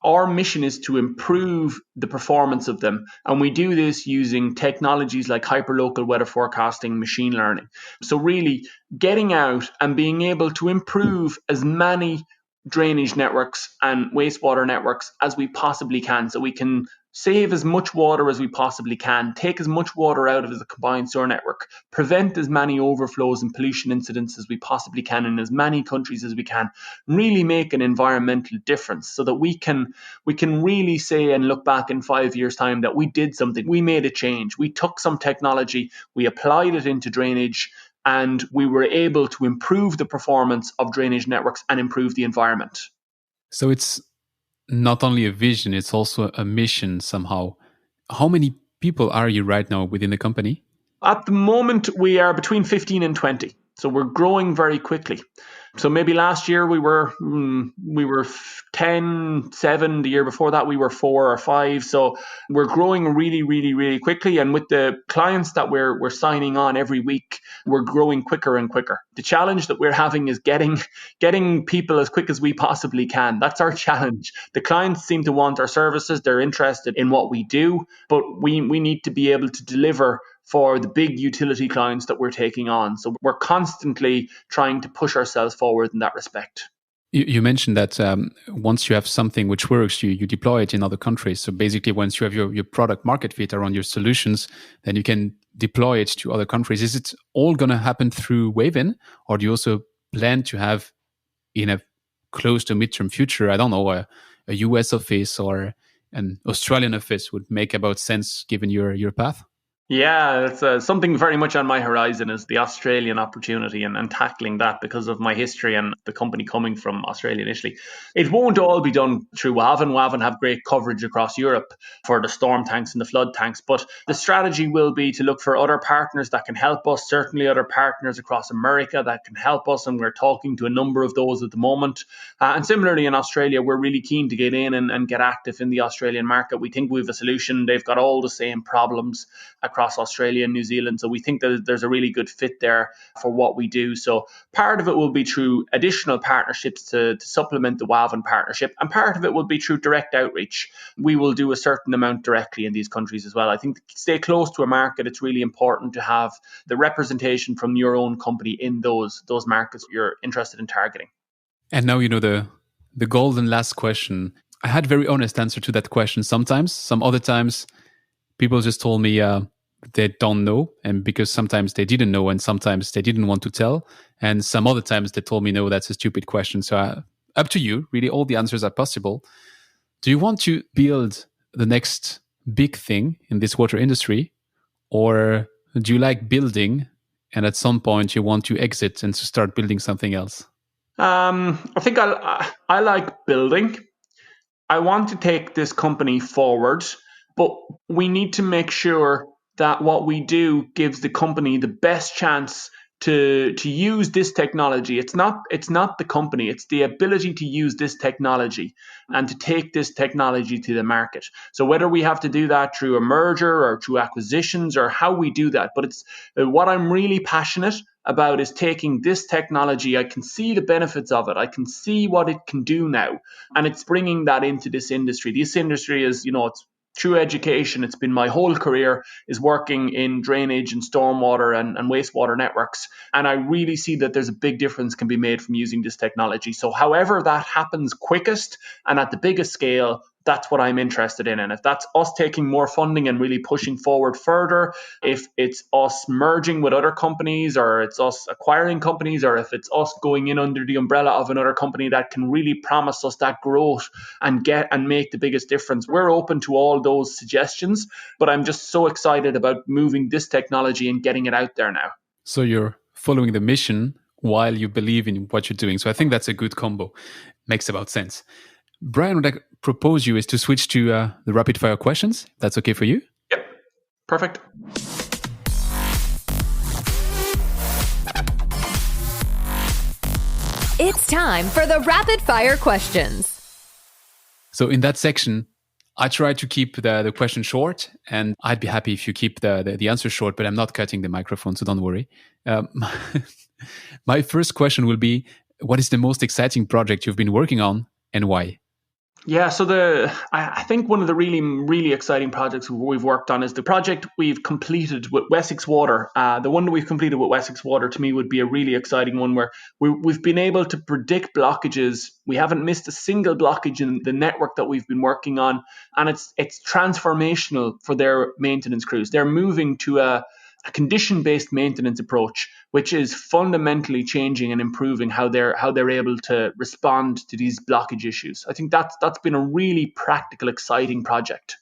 Our mission is to improve the performance of them. And we do this using technologies like hyperlocal weather forecasting, machine learning. So really getting out and being able to improve as many drainage networks and wastewater networks as we possibly can, so we can save as much water as we possibly can, take as much water out of the combined sewer network, prevent as many overflows and pollution incidents as we possibly can in as many countries as we can, really make an environmental difference so that we can really say and look back in 5 years' time that we did something, we made a change, we took some technology, we applied it into drainage, and we were able to improve the performance of drainage networks and improve the environment. So it's not only a vision, it's also a mission somehow. How many people are you right now within the company? At the moment, we are between 15 and 20. So we're growing very quickly. So maybe last year we were 10, 7. The year before that we were 4 or 5. So we're growing really, really, really quickly. And with the clients that we're signing on every week, we're growing quicker and quicker. The challenge that we're having is getting people as quick as we possibly can. That's our challenge. The clients seem to want our services. They're interested in what we do, but we need to be able to deliver for the big utility clients that we're taking on. So we're constantly trying to push ourselves forward in that respect. You mentioned that once you have something which works, you deploy it in other countries. So basically, once you have your product market fit around your solutions, then you can deploy it to other countries. Is it all going to happen through Wavin, or do you also plan to have, in a close to midterm future, I don't know, a US office or an Australian office would make about sense given your path? Yeah, it's something very much on my horizon is the Australian opportunity and tackling that because of my history and the company coming from Australia initially. It won't all be done through WAVN. WAVN have great coverage across Europe for the storm tanks and the flood tanks, but the strategy will be to look for other partners that can help us, certainly other partners across America that can help us, and we're talking to a number of those at the moment. And similarly in Australia, we're really keen to get in and get active in the Australian market. We think we have a solution. They've got all the same problems across Australia and New Zealand. So we think that there's a really good fit there for what we do. So part of it will be through additional partnerships to supplement the WAVN partnership, and part of it will be through direct outreach. We will do a certain amount directly in these countries as well. I think to stay close to a market, it's really important to have the representation from your own company in those markets you're interested in targeting. And now you know the golden last question. I had very honest answer to that question sometimes. Some other times people just told me they don't know, and because sometimes they didn't know and sometimes they didn't want to tell, and some other times they told me, no, that's a stupid question. So up to you, really, all the answers are possible. Do you want to build the next big thing in this water industry, or do you like building and at some point you want to exit and to start building something else? I think I like building. I want to take this company forward, but we need to make sure that what we do gives the company the best chance to use this technology. It's not the company, it's the ability to use this technology and to take this technology to the market. So whether we have to do that through a merger or through acquisitions or how we do that, but it's what I'm really passionate about is taking this technology. I can see the benefits of it. I can see what it can do now, and it's bringing that into this industry. This industry is, it's through education. It's been my whole career is working in drainage and stormwater and wastewater networks. And I really see that there's a big difference can be made from using this technology. So however that happens quickest and at the biggest scale, that's what I'm interested in. And if that's us taking more funding and really pushing forward further, if it's us merging with other companies, or it's us acquiring companies, or if it's us going in under the umbrella of another company that can really promise us that growth and make the biggest difference, we're open to all those suggestions. But I'm just so excited about moving this technology and getting it out there now. So you're following the mission while you believe in what you're doing. So I think that's a good combo. Makes about sense. Brian, what I propose you is to switch to the rapid fire questions. That's okay for you? Yep. Perfect. It's time for the rapid fire questions. So in that section, I try to keep the question short, and I'd be happy if you keep the answer short, but I'm not cutting the microphone, so don't worry. My first question will be, what is the most exciting project you've been working on and why? Yeah, so I think one of the really, really exciting projects we've worked on is the project we've completed with Wessex Water. The one that we've completed with Wessex Water, to me, would be a really exciting one where we've been able to predict blockages. We haven't missed a single blockage in the network that we've been working on, and it's transformational for their maintenance crews. They're moving to a condition-based maintenance approach, which is fundamentally changing and improving how they're able to respond to these blockage issues. I think that's been a really practical, exciting project.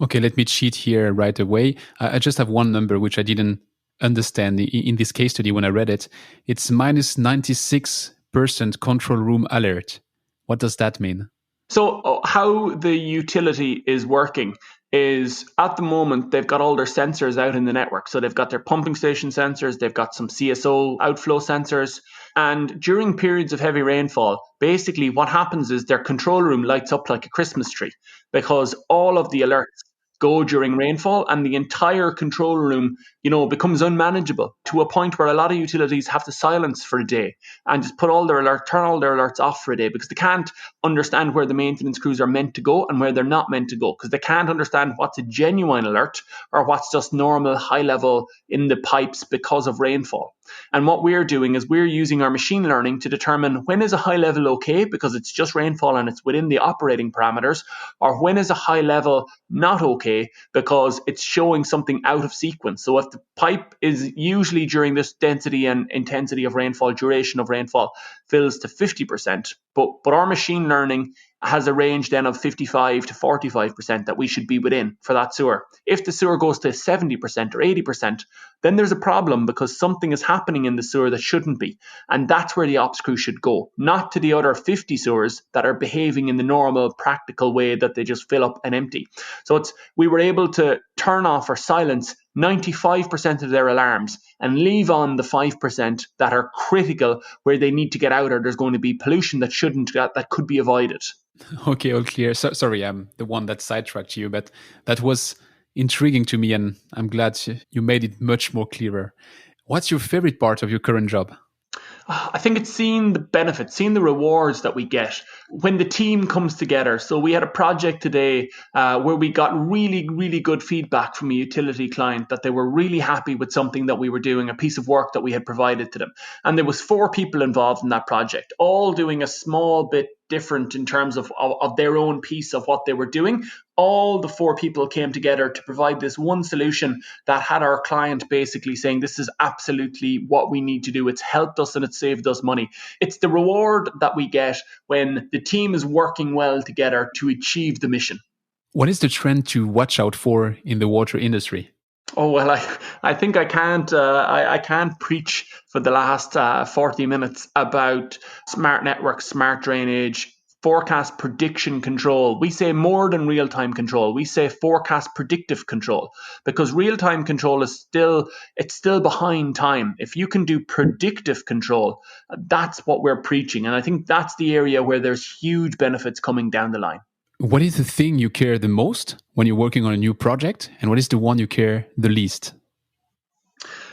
Okay, let me cheat here right away. I just have one number which I didn't understand in this case study when I read it. It's minus 96% control room alert. What does that mean? So how the utility is working is at the moment they've got all their sensors out in the network. So they've got their pumping station sensors, they've got some CSO outflow sensors. And during periods of heavy rainfall, basically what happens is their control room lights up like a Christmas tree because all of the alerts go during rainfall, and the entire control room, becomes unmanageable to a point where a lot of utilities have to silence for a day and just turn all their alerts off for a day because they can't understand where the maintenance crews are meant to go and where they're not meant to go, because they can't understand what's a genuine alert or what's just normal high level in the pipes because of rainfall. And what we're doing is we're using our machine learning to determine when is a high level okay because it's just rainfall and it's within the operating parameters, or when is a high level not okay because it's showing something out of sequence. So if the pipe is usually during this density and intensity of rainfall, duration of rainfall, fills to 50%, but our machine learning has a range then of 55 to 45% that we should be within for that sewer. If the sewer goes to 70% or 80%, then there's a problem because something is happening in the sewer that shouldn't be. And that's where the ops crew should go, not to the other 50 sewers that are behaving in the normal, practical way that they just fill up and empty. So we were able to turn off or silence 95% of their alarms and leave on the 5% that are critical where they need to get out or there's going to be pollution that could be avoided. Okay, all clear. Sorry, I'm the one that sidetracked you, but that was intriguing to me, and I'm glad you made it much more clearer. What's your favorite part of your current job? I think it's seeing the benefits, seeing the rewards that we get when the team comes together. So we had a project today where we got really, really good feedback from a utility client that they were really happy with something that we were doing, a piece of work that we had provided to them. And there was 4 people involved in that project, all doing a small bit different in terms of their own piece of what they were doing. All the 4 people came together to provide this one solution that had our client basically saying, this is absolutely what we need to do. It's helped us and it's saved us money. It's the reward that we get when the team is working well together to achieve the mission. What is the trend to watch out for in the water industry? Oh, well, I think I can't preach for the last 40 minutes about smart networks, smart drainage, forecast prediction control. We say more than real-time control. We say forecast predictive control because real-time control is still behind time. If you can do predictive control, that's what we're preaching. And I think that's the area where there's huge benefits coming down the line. What is the thing you care the most when you're working on a new project, and what is the one you care the least?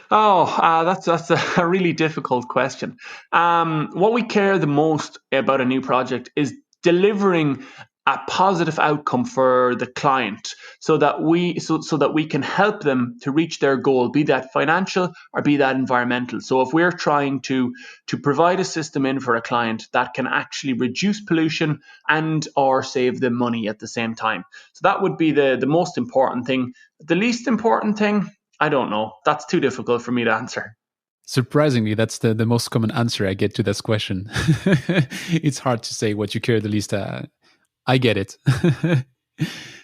That's a really difficult question. What we care the most about a new project is delivering a positive outcome for the client so that we can help them to reach their goal, be that financial or be that environmental. So if we're trying to provide a system in for a client that can actually reduce pollution and or save them money at the same time. So that would be the most important thing. The least important thing, I don't know. That's too difficult for me to answer. Surprisingly, that's the most common answer I get to this question. It's hard to say what you care the least. I get it.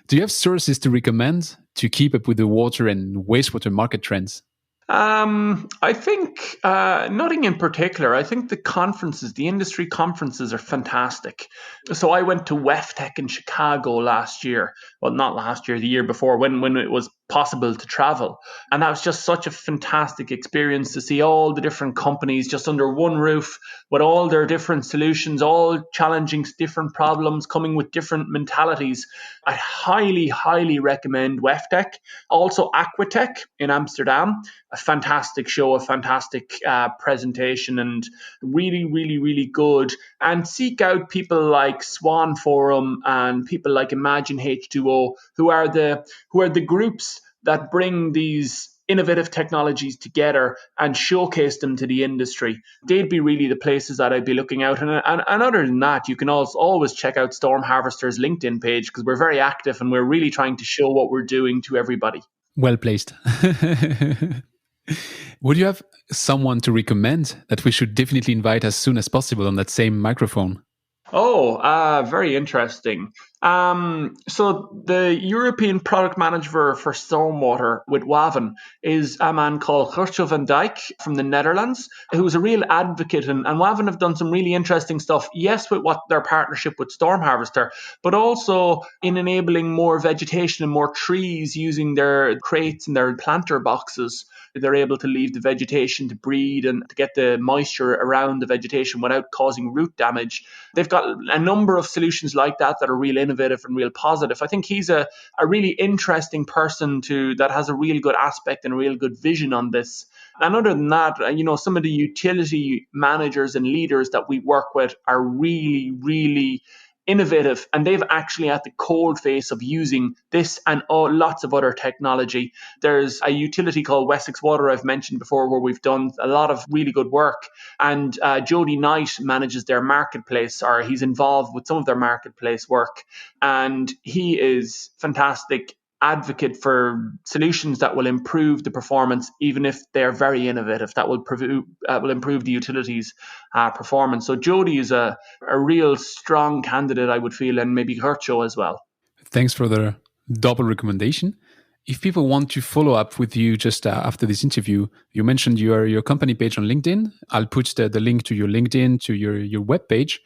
Do you have sources to recommend to keep up with the water and wastewater market trends? I think nothing in particular. I think the industry conferences are fantastic. So I went to WEFTEC in Chicago last year. Well, not last year, the year before, when it was possible to travel. And that was just such a fantastic experience to see all the different companies just under one roof with all their different solutions, all challenging different problems, coming with different mentalities. I highly, highly recommend WEFTEC. Also Aquatech in Amsterdam, a fantastic show, a fantastic presentation, and really, really, really good. And seek out people like Swan Forum and people like Imagine H2O, who are the groups that bring these innovative technologies together and showcase them to the industry. They'd be really the places that I'd be looking out. And other than that, you can also always check out StormHarvester's LinkedIn page because we're very active and we're really trying to show what we're doing to everybody. Well placed. Would you have someone to recommend that we should definitely invite as soon as possible on that same microphone? Very interesting. So the European product manager for stormwater with Waven is a man called Gertjo van Dijk from the Netherlands, who's a real advocate. And Waven have done some really interesting stuff, yes, with what their partnership with StormHarvester, but also in enabling more vegetation and more trees using their crates and their planter boxes. They're able to leave the vegetation to breed and to get the moisture around the vegetation without causing root damage. They've got a number of solutions like that are real innovative and real positive. I think he's a really interesting person that has a real good aspect and a real good vision on this. And other than that, some of the utility managers and leaders that we work with are really, really innovative, and they've actually at the cold face of using this and lots of other technology. There's a utility called Wessex Water I've mentioned before where we've done a lot of really good work, and Jody Knight manages their marketplace, or he's involved with some of their marketplace work, and he is fantastic. advocate for solutions that will improve the performance, even if they're very innovative, that will improve the utilities performance. So Jody is a real strong candidate, I would feel, and maybe Hercho as well. Thanks for the double recommendation. If people want to follow up with you just after this interview, you mentioned your company page on LinkedIn. I'll put the link to your LinkedIn, to your webpage.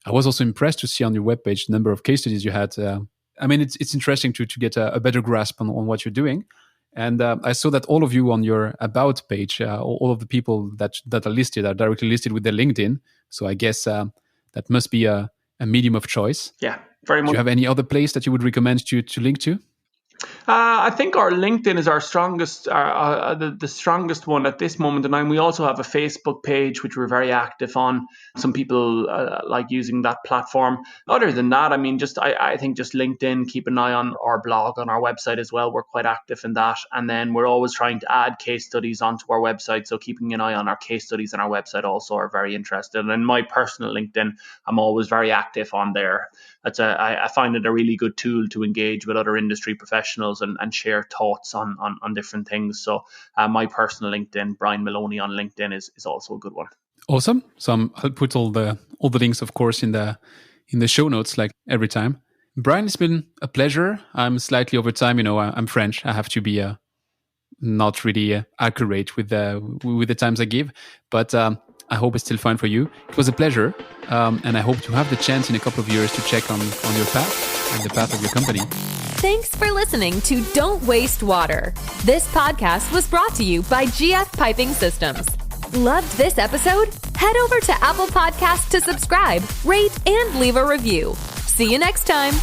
I was also impressed to see on your webpage the number of case studies you had. It's interesting to get a better grasp on what you're doing. And I saw that all of you on your About page, all of the people that are listed are directly listed with their LinkedIn. So I guess that must be a medium of choice. Yeah, very much. Do you have any other place that you would recommend to link to? I think our LinkedIn is our strongest, the strongest one at this moment in time. We also have a Facebook page, which we're very active on. Some people like using that platform. Other than that, I think just LinkedIn, keep an eye on our blog, on our website as well. We're quite active in that. And then we're always trying to add case studies onto our website. So keeping an eye on our case studies on our website also are very interested. And my personal LinkedIn, I'm always very active on there. I find it a really good tool to engage with other industry professionals and share thoughts on different things. So my personal LinkedIn, Brian Moloney on LinkedIn, is also a good one. Awesome. So I'll put all the links, of course, in the show notes, like every time. Brian, it's been a pleasure. I'm slightly over time. I'm French. I have to be not really accurate with the times I give, but I hope it's still fine for you. It was a pleasure, and I hope to have the chance in a couple of years to check on your path and the path of your company. Thanks for listening to Don't Waste Water. This podcast was brought to you by GF Piping Systems. Loved this episode? Head over to Apple Podcasts to subscribe, rate, and leave a review. See you next time.